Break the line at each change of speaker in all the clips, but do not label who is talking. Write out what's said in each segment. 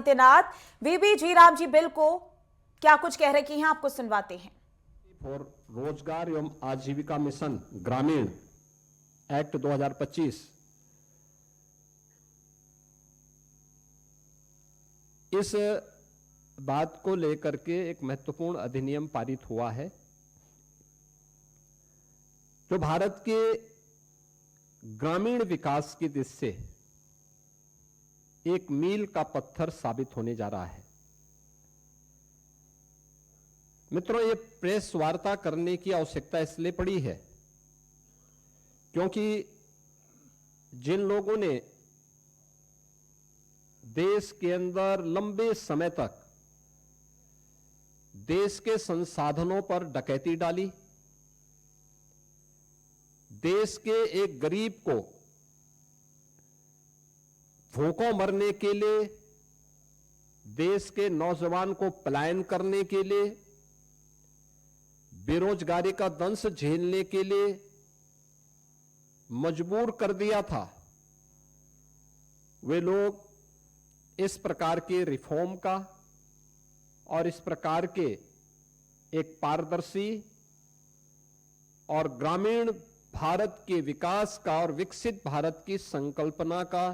तैनात वीबी जी राम जी बिल को क्या कुछ कह रहे हैं आपको सुनवाते हैं।
फॉर रोजगार एवं आजीविका मिशन ग्रामीण एक्ट 2025 इस बात को लेकर के एक महत्वपूर्ण अधिनियम पारित हुआ है जो भारत के ग्रामीण विकास की दिशा से एक मील का पत्थर साबित होने जा रहा है। मित्रों, ये प्रेस वार्ता करने की आवश्यकता इसलिए पड़ी है क्योंकि जिन लोगों ने देश के अंदर लंबे समय तक देश के संसाधनों पर डकैती डाली, देश के एक गरीब को भूखों मरने के लिए, देश के नौजवान को पलायन करने के लिए, बेरोजगारी का दंश झेलने के लिए मजबूर कर दिया था, वे लोग इस प्रकार के रिफॉर्म का और इस प्रकार के एक पारदर्शी और ग्रामीण भारत के विकास का और विकसित भारत की संकल्पना का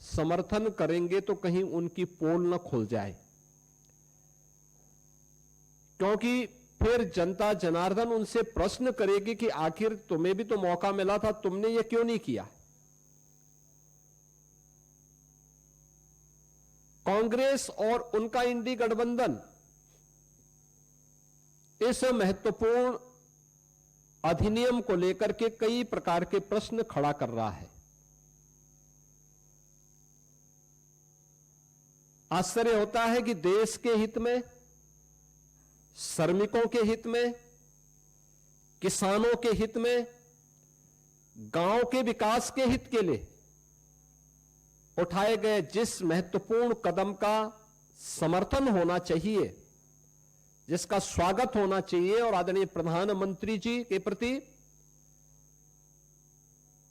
समर्थन करेंगे तो कहीं उनकी पोल न खुल जाए, क्योंकि फिर जनता जनार्दन उनसे प्रश्न करेगी कि आखिर तुम्हें भी तो मौका मिला था, तुमने ये क्यों नहीं किया। कांग्रेस और उनका इंडी गठबंधन इस महत्वपूर्ण अधिनियम को लेकर के कई प्रकार के प्रश्न खड़ा कर रहा है। आश्चर्य होता है कि देश के हित में, श्रमिकों के हित में, किसानों के हित में, गांव के विकास के हित के लिए उठाए गए जिस महत्वपूर्ण कदम का समर्थन होना चाहिए, जिसका स्वागत होना चाहिए और आदरणीय प्रधानमंत्री जी के प्रति,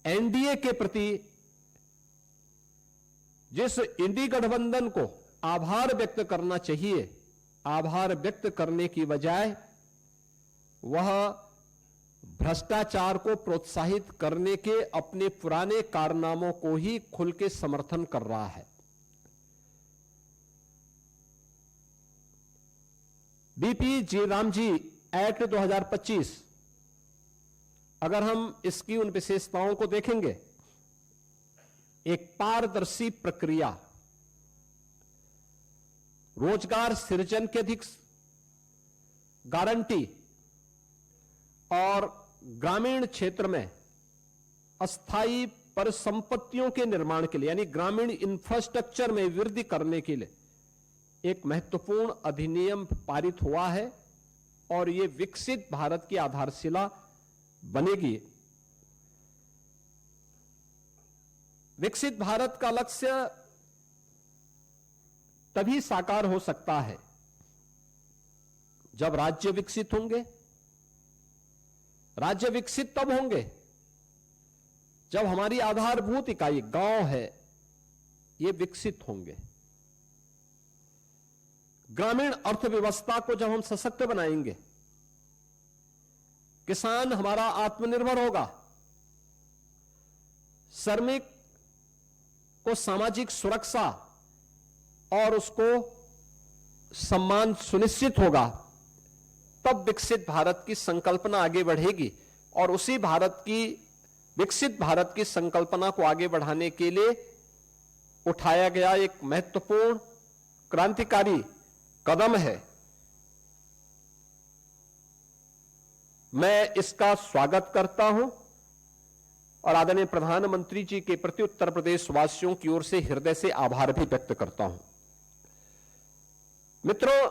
एनडीए के प्रति जिस इंडी गठबंधन को आभार व्यक्त करना चाहिए, आभार व्यक्त करने की बजाय वह भ्रष्टाचार को प्रोत्साहित करने के अपने पुराने कारनामों को ही खुल के समर्थन कर रहा है। वीपी जी राम जी एक्ट 2025 अगर हम इसकी उन विशेषताओं को देखेंगे, एक पारदर्शी प्रक्रिया, रोजगार सृजन की अधिक गारंटी और ग्रामीण क्षेत्र में अस्थायी परिसंपत्तियों के निर्माण के लिए यानी ग्रामीण इंफ्रास्ट्रक्चर में वृद्धि करने के लिए एक महत्वपूर्ण अधिनियम पारित हुआ है और यह विकसित भारत की आधारशिला बनेगी। विकसित भारत का लक्ष्य तभी साकार हो सकता है जब राज्य विकसित होंगे। राज्य विकसित तब होंगे जब हमारी आधारभूत इकाई गांव है, ये विकसित होंगे। ग्रामीण अर्थव्यवस्था को जब हम सशक्त बनाएंगे, किसान हमारा आत्मनिर्भर होगा, श्रमिक को सामाजिक सुरक्षा और उसको सम्मान सुनिश्चित होगा, तब विकसित भारत की संकल्पना आगे बढ़ेगी। और उसी भारत की विकसित भारत की संकल्पना को आगे बढ़ाने के लिए उठाया गया एक महत्वपूर्ण क्रांतिकारी कदम है। मैं इसका स्वागत करता हूं और आदरणीय प्रधानमंत्री जी के प्रति उत्तर प्रदेश वासियों की ओर से हृदय से आभार भी व्यक्त करता हूं। मित्रों,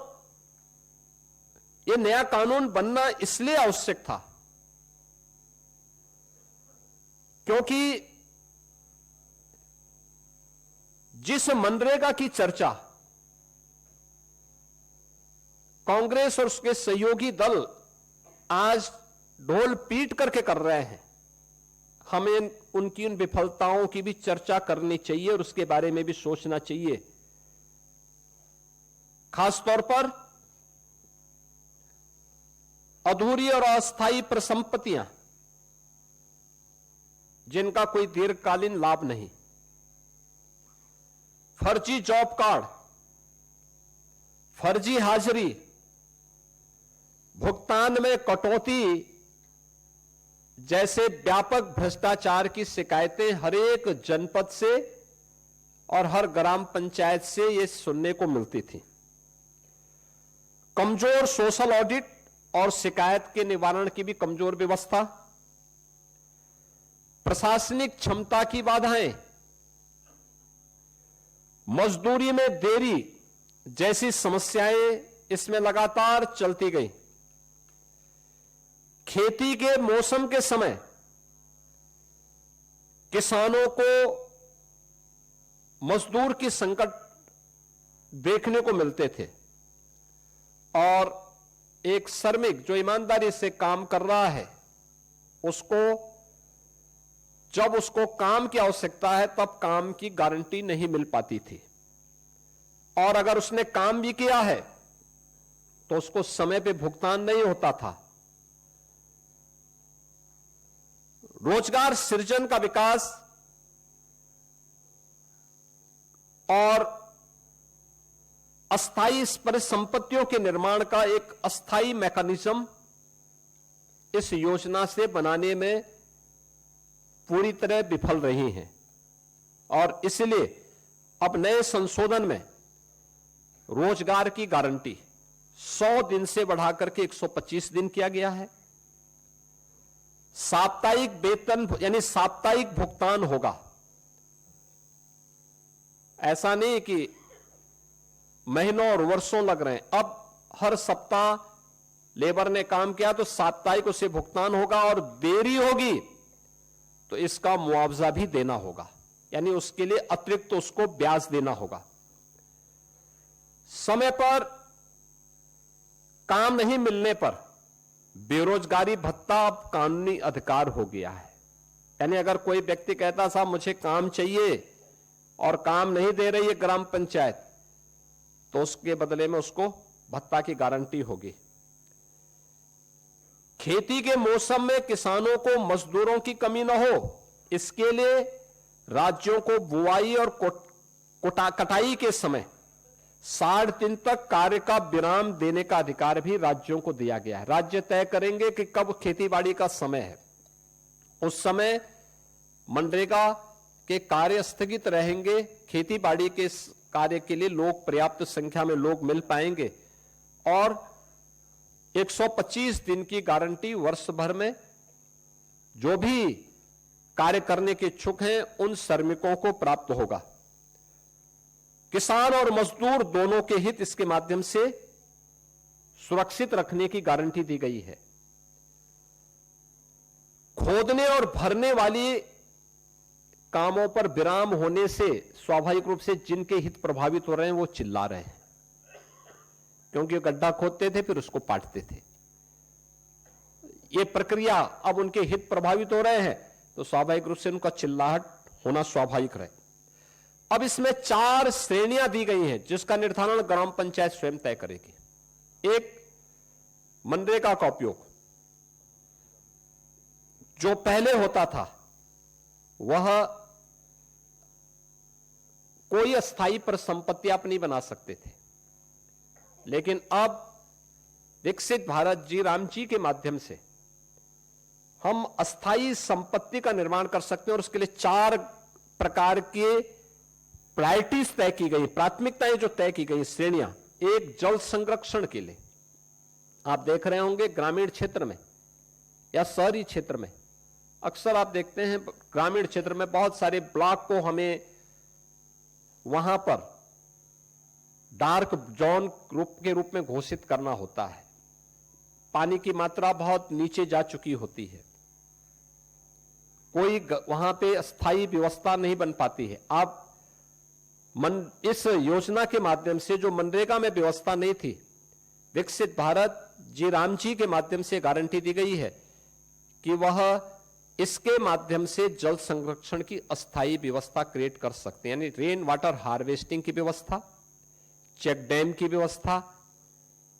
यह नया कानून बनना इसलिए आवश्यक था क्योंकि जिस मनरेगा की चर्चा कांग्रेस और उसके सहयोगी दल आज ढोल पीट करके कर रहे हैं, हमें उनकी उन विफलताओं की भी चर्चा करनी चाहिए और उसके बारे में भी सोचना चाहिए खासतौर पर अधूरी और अस्थायी परिसंपत्तियां जिनका कोई दीर्घकालीन लाभ नहीं, फर्जी जॉब कार्ड, फर्जी हाजिरी, भुगतान में कटौती जैसे व्यापक भ्रष्टाचार की शिकायतें हर एक जनपद से और हर ग्राम पंचायत से ये सुनने को मिलती थी। कमजोर सोशल ऑडिट और शिकायत के निवारण की भी कमजोर व्यवस्था, प्रशासनिक क्षमता की बाधाएं, मजदूरी में देरी जैसी समस्याएं इसमें लगातार चलती गई। खेती के मौसम के समय किसानों को मजदूर की संकट देखने को मिलते थे और एक श्रमिक जो ईमानदारी से काम कर रहा है उसको जब उसको काम की आवश्यकता है तब काम की गारंटी नहीं मिल पाती थी, और अगर उसने काम भी किया है तो उसको समय पे भुगतान नहीं होता था। रोजगार सृजन का विकास और अस्थायी परिसंपत्तियों के निर्माण का एक अस्थायी मैकेनिज्म इस योजना से बनाने में पूरी तरह विफल रही हैं, और इसलिए अब नए संशोधन में रोजगार की गारंटी 100 दिन से बढ़ाकर के 125 दिन किया गया है। साप्ताहिक वेतन यानी साप्ताहिक भुगतान होगा। ऐसा नहीं कि महीनों और वर्षों लग रहे हैं, अब हर सप्ताह लेबर ने काम किया तो साप्ताहिक उसे भुगतान होगा, और देरी होगी तो इसका मुआवजा भी देना होगा, यानी उसके लिए अतिरिक्त उसको ब्याज देना होगा। समय पर काम नहीं मिलने पर बेरोजगारी भत्ता अब कानूनी अधिकार हो गया है। यानी अगर कोई व्यक्ति कहता साहब मुझे काम चाहिए और काम नहीं दे रही है ग्राम पंचायत, तो उसके बदले में उसको भत्ता की गारंटी होगी। खेती के मौसम में किसानों को मजदूरों की कमी न हो, इसके लिए राज्यों को बुआई और कटाई के समय 60 दिन तक कार्य का विराम देने का अधिकार भी राज्यों को दिया गया है। राज्य तय करेंगे कि कब खेतीबाड़ी का समय है, उस समय मनरेगा के कार्य स्थगित रहेंगे, खेतीबाड़ी के कार्य के लिए लोग पर्याप्त संख्या में लोग मिल पाएंगे, और 125 दिन की गारंटी वर्ष भर में जो भी कार्य करने के इच्छुक हैं उन श्रमिकों को प्राप्त होगा। किसान और मजदूर दोनों के हित इसके माध्यम से सुरक्षित रखने की गारंटी दी गई है। खोदने और भरने वाली कामों पर विराम होने से स्वाभाविक रूप से जिनके हित प्रभावित हो रहे हैं वो चिल्ला रहे हैं, क्योंकि वो गड्ढा खोदते थे फिर उसको पाटते थे। ये प्रक्रिया अब उनके हित प्रभावित हो रहे हैं तो स्वाभाविक रूप से उनका चिल्लाहट होना स्वाभाविक रहे। अब इसमें 4 श्रेणियां दी गई हैं जिसका निर्धारण ग्राम पंचायत स्वयं तय करेगी। एक, मनरेगा का उपयोग जो पहले होता था वह कोई अस्थायी पर संपत्ति आप नहीं बना सकते थे, लेकिन अब विकसित भारत जी राम जी के माध्यम से हम अस्थायी संपत्ति का निर्माण कर सकते हैं, और उसके लिए 4 प्रकार के प्रायोरिटीज तय की गई, प्राथमिकताएं जो तय की गई, श्रेणियां। एक, जल संरक्षण के लिए आप देख रहे होंगे ग्रामीण क्षेत्र में या शहरी क्षेत्र में अक्सर आप देखते हैं ग्रामीण क्षेत्र में बहुत सारे ब्लॉक को हमें वहां पर डार्क जोन के रूप में घोषित करना होता है। पानी की मात्रा बहुत नीचे जा चुकी होती है, कोई वहां पे अस्थायी व्यवस्था नहीं बन पाती है। आप इस योजना के माध्यम से जो मनरेगा में व्यवस्था नहीं थी, विकसित भारत जी राम जी के माध्यम से गारंटी दी गई है कि वह इसके माध्यम से जल संरक्षण की अस्थायी व्यवस्था क्रिएट कर सकते हैं, यानी रेन वाटर हार्वेस्टिंग की व्यवस्था, चेक डैम की व्यवस्था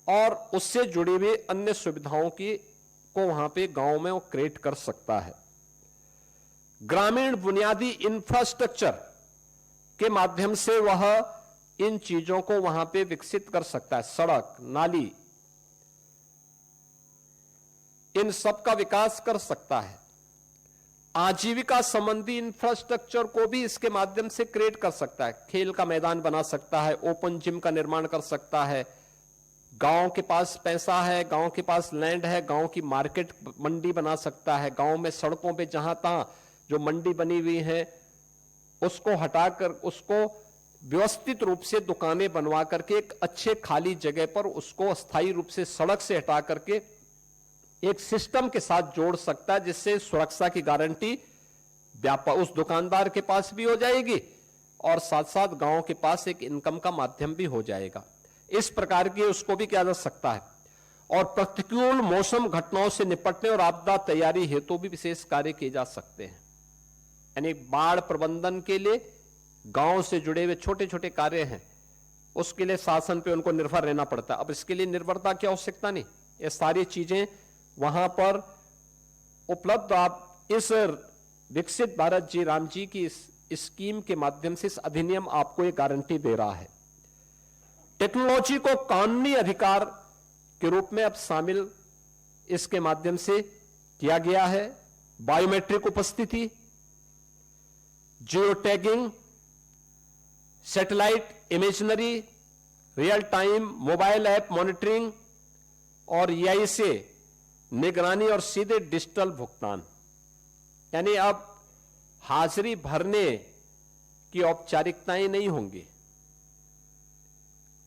और उससे जुड़ी हुई अन्य सुविधाओं की को वहां पे गांव में वो क्रिएट कर सकता है। ग्रामीण बुनियादी इंफ्रास्ट्रक्चर के माध्यम से वह इन चीजों को वहां पे विकसित कर सकता है। सड़क, नाली, इन सब का विकास कर सकता है। आजीविका संबंधी इंफ्रास्ट्रक्चर को भी इसके माध्यम से क्रिएट कर सकता है। खेल का मैदान बना सकता है, ओपन जिम का निर्माण कर सकता है। गांव के पास पैसा है, गांव के पास लैंड है, गांव की मार्केट मंडी बना सकता है। गांव में सड़कों पे जहां तहां जो मंडी बनी हुई है उसको हटाकर उसको व्यवस्थित रूप से दुकानें बनवा करके एक अच्छे खाली जगह पर उसको अस्थायी रूप से सड़क से हटा करके एक सिस्टम के साथ जोड़ सकता है, जिससे सुरक्षा की गारंटी व्यापार उस दुकानदार के पास भी हो जाएगी और साथ साथ गांव के पास एक इनकम का माध्यम भी हो जाएगा। इस प्रकार की उसको भी किया जा सकता है। और प्रतिकूल मौसम घटनाओं से निपटने और आपदा तैयारी हेतु भी विशेष कार्य किए जा सकते हैं। यानी बाढ़ प्रबंधन के लिए गांव से जुड़े हुए छोटे छोटे कार्य हैं, उसके लिए शासन पे उनको निर्भर रहना पड़ता है। अब इसके लिए निर्भरता की आवश्यकता नहीं, ये सारी चीजें वहां पर उपलब्ध। आप इस विकसित भारत जी राम जी की इस स्कीम के माध्यम से इस अधिनियम आपको एक गारंटी दे रहा है। टेक्नोलॉजी को कानूनी अधिकार के रूप में अब शामिल इसके माध्यम से किया गया है। बायोमेट्रिक उपस्थिति, geo tagging, satellite imaginary, real time mobile app monitoring और EI से निगरानी और सीधे डिजिटल भुगतान। यानी अब हाजिरी भरने की औपचारिकताएं नहीं होंगी।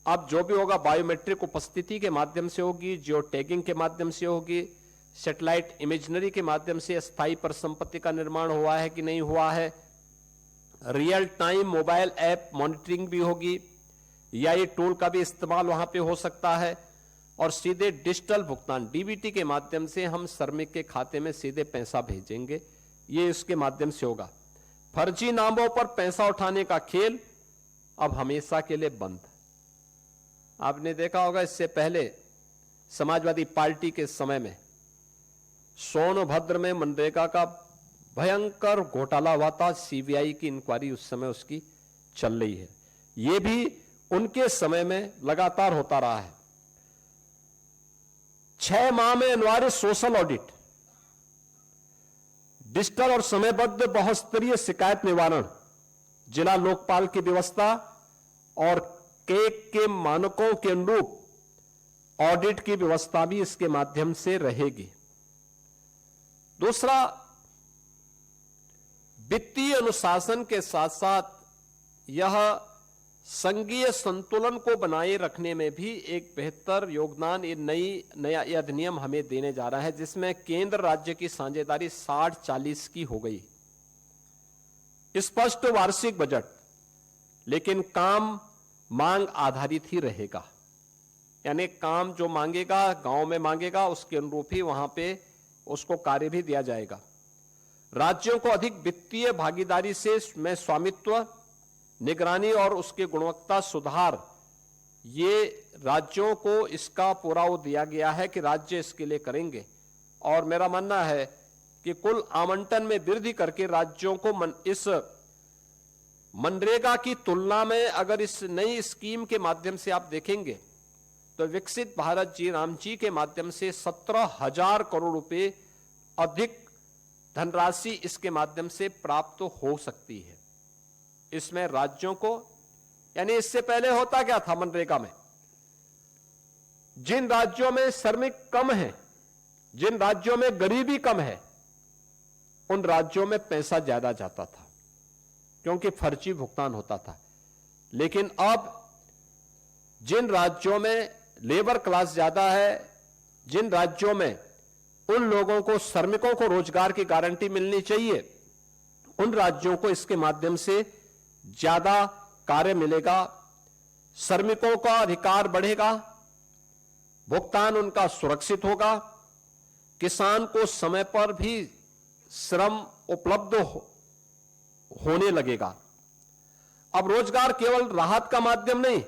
अब जो भी होगा बायोमेट्रिक उपस्थिति के माध्यम से होगी, जियो टैगिंग के माध्यम से होगी, सैटेलाइट इमेजनरी के माध्यम से स्थायी परिसंपत्ति का निर्माण हुआ है कि नहीं हुआ है, real time mobile app monitoring भी होगी, EI टूल का भी इस्तेमाल वहां पे हो सकता है और सीधे डिजिटल भुगतान DBT के माध्यम से हम श्रमिक के खाते में सीधे पैसा भेजेंगे, ये इसके माध्यम से होगा। फर्जी नामों पर पैसा उठाने का खेल अब हमेशा के लिए बंद। आपने देखा होगा इससे पहले समाजवादी पार्टी के समय में सोनभद्र में मनरेगा का भयंकर घोटाला हुआ था। CBI की इंक्वायरी उस समय उसकी चल रही है। यह भी उनके समय में लगातार होता रहा है। 6 माह में अनिवार्य सोशल ऑडिट, डिजिटल और समयबद्ध बहुस्तरीय शिकायत निवारण, जिला लोकपाल की व्यवस्था और केक के मानकों के अनुरूप ऑडिट की व्यवस्था भी इसके माध्यम से रहेगी। दूसरा, वित्तीय अनुशासन के साथ साथ यह संघीय संतुलन को बनाए रखने में भी एक बेहतर योगदान नया अधिनियम हमें देने जा रहा है, जिसमें केंद्र राज्य की साझेदारी 60-40 की हो गई। स्पष्ट वार्षिक बजट, लेकिन काम मांग आधारित ही रहेगा। यानी काम जो मांगेगा, गांव में मांगेगा, उसके अनुरूप ही वहां पे उसको कार्य भी दिया जाएगा। राज्यों को अधिक वित्तीय भागीदारी से में स्वामित्व, निगरानी और उसके गुणवत्ता सुधार, ये राज्यों को इसका पूरा वो दिया गया है कि राज्य इसके लिए करेंगे। और मेरा मानना है कि कुल आवंटन में वृद्धि करके राज्यों को इस मनरेगा की तुलना में अगर इस नई स्कीम के माध्यम से आप देखेंगे तो विकसित भारत जी राम जी के माध्यम से 17,000 करोड़ रुपए अधिक धनराशि इसके माध्यम से प्राप्त हो सकती है। इसमें राज्यों को, यानी इससे पहले होता क्या था मनरेगा में, जिन राज्यों में श्रमिक कम है, जिन राज्यों में गरीबी कम है, उन राज्यों में पैसा ज्यादा जाता था क्योंकि फर्जी भुगतान होता था। लेकिन अब जिन राज्यों में लेबर क्लास ज्यादा है, जिन राज्यों में उन लोगों को, श्रमिकों को रोजगार की गारंटी मिलनी चाहिए, उन राज्यों को इसके माध्यम से ज्यादा कार्य मिलेगा, श्रमिकों का अधिकार बढ़ेगा, भुगतान उनका सुरक्षित होगा, किसान को समय पर भी श्रम उपलब्ध होने लगेगा। अब रोजगार केवल राहत का माध्यम नहीं,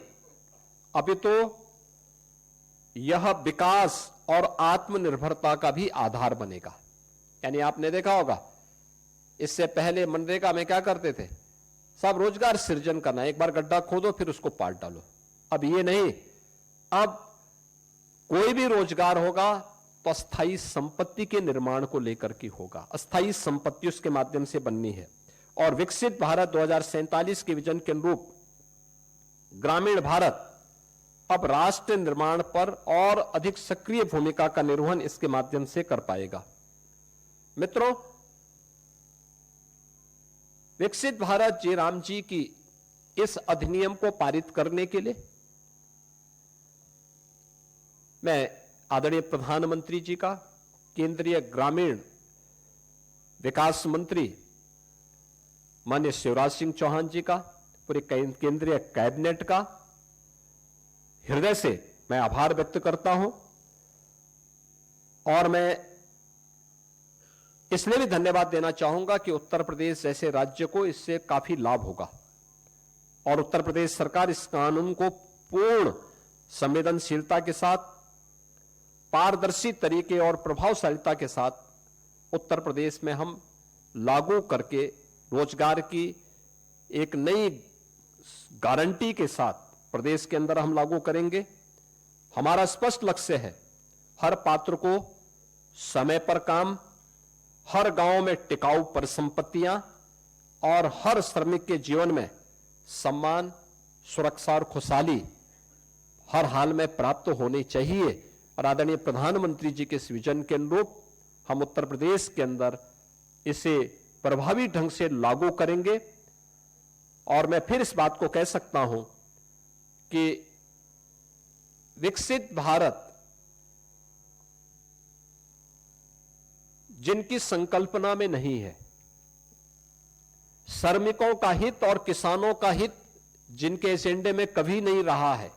अभी तो यह विकास और आत्मनिर्भरता का भी आधार बनेगा। यानी आपने देखा होगा, इससे पहले मनरेगा में क्या करते थे, सब रोजगार सृजन करना, एक बार गड्ढा खोदो फिर उसको पाट डालो। अब ये नहीं, अब कोई भी रोजगार होगा तो अस्थायी संपत्ति के निर्माण को लेकर के होगा। अस्थायी संपत्ति उसके माध्यम से बननी है। और विकसित भारत 2047 के विजन के अनुरूप ग्रामीण भारत अब राष्ट्र निर्माण पर और अधिक सक्रिय भूमिका का निर्वहन इसके माध्यम से कर पाएगा। मित्रों, विकसित भारत जी राम जी की इस अधिनियम को पारित करने के लिए मैं आदरणीय प्रधानमंत्री जी का, केंद्रीय ग्रामीण विकास मंत्री माननीय शिवराज सिंह चौहान जी का, पूरे केंद्रीय कैबिनेट का हृदय से मैं आभार व्यक्त करता हूं। और मैं इसलिए भी धन्यवाद देना चाहूंगा कि उत्तर प्रदेश जैसे राज्य को इससे काफी लाभ होगा और उत्तर प्रदेश सरकार इस कानून को पूर्ण संवेदनशीलता के साथ, पारदर्शी तरीके और प्रभावशीलता के साथ उत्तर प्रदेश में हम लागू करके रोजगार की एक नई गारंटी के साथ प्रदेश के अंदर हम लागू करेंगे। हमारा स्पष्ट लक्ष्य है, हर पात्र को समय पर काम, हर गांव में टिकाऊ परिसंपत्तियां और हर श्रमिक के जीवन में सम्मान, सुरक्षा और खुशहाली हर हाल में प्राप्त होनी चाहिए। और आदरणीय प्रधानमंत्री जी के इस विजन के अनुरूप हम उत्तर प्रदेश के अंदर इसे प्रभावी ढंग से लागू करेंगे। और मैं फिर इस बात को कह सकता हूं कि विकसित भारत जिनकी संकल्पना में नहीं है, श्रमिकों का हित और किसानों का हित जिनके एजेंडे में कभी नहीं रहा है,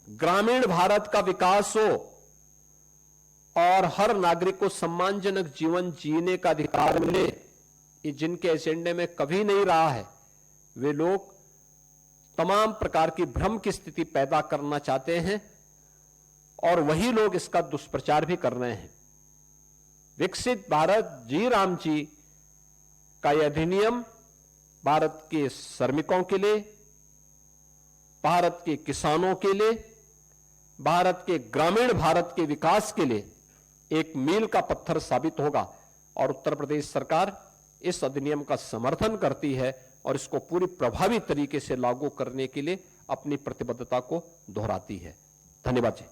ग्रामीण भारत का विकास हो और हर नागरिक को सम्मानजनक जीवन जीने का अधिकार मिले, ये जिनके एजेंडे में कभी नहीं रहा है, वे लोग तमाम प्रकार की भ्रम की स्थिति पैदा करना चाहते हैं और वही लोग इसका दुष्प्रचार भी कर रहे हैं। विकसित भारत जी राम जी का यह अधिनियम भारत के श्रमिकों के लिए, भारत के किसानों के लिए, भारत के ग्रामीण भारत के विकास के लिए एक मील का पत्थर साबित होगा। और उत्तर प्रदेश सरकार इस अधिनियम का समर्थन करती है और इसको पूरी प्रभावी तरीके से लागू करने के लिए अपनी प्रतिबद्धता को दोहराती है। धन्यवाद जी।